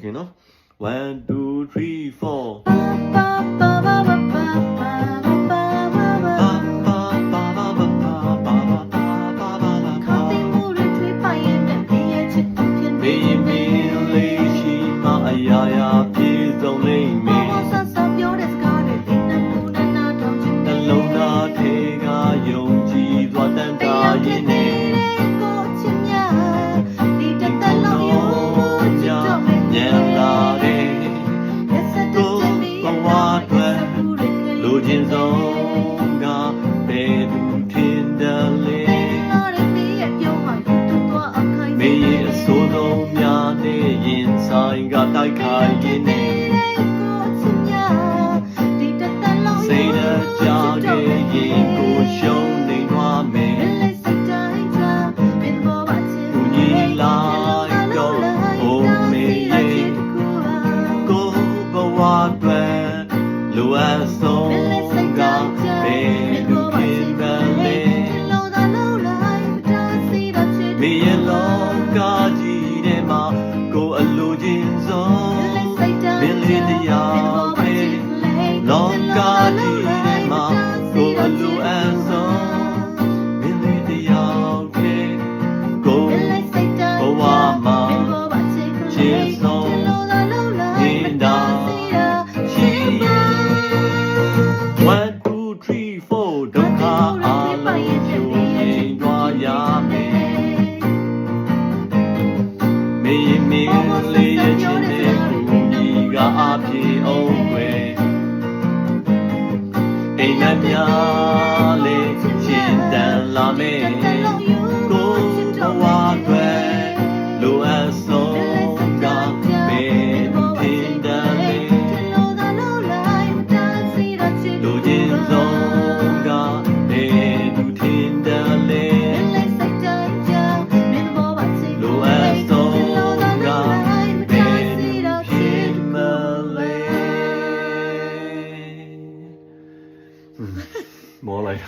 Okay နော် 1 2 3 4လူချင်းဆုံးကဘယ်သူထင်တယ်လဲမေးရင်အစိုးဆုံးများနဲ့ရင်ဆိုင်ကတိုက်ခိုက်ရင်းနဲ့စိတ်နဲ့ကြားခဲ့ရင်ကိုရှုံးနေသွားမယ်ကိုကြီးလိုက်တော့အိုမေးရင်ကိုဘဝအတွက်လိုအပ်ဆုံးမေရလောကကြီးထဲမှာကိုအလိုချင်ဆုံးမင်းလေးတရားပဲလောကကြီးထဲမှာကိုအလိုအပ်ဆုံးမင်းလေးတရားပဲကိုဘဝမှာချစ်ဆုံးနေတာရှိ1 2 3 4ဒုက္ခအလုံးကျိုးရင်သွားရမယ်မေးမေးလေးရဲ့ချစ်တဲ့ကိုကြီးကအပြေအောင်ွယ်အိမ်မက်များလေးရှင်တန်လာမယ်ကိုဘဝအတွက်လိုအပ်ဆုံးကမေးထင်တယ်လူချင်းဆုံးကမေးသူထင်တယ်လေလိုအပ်ဆုံးmore like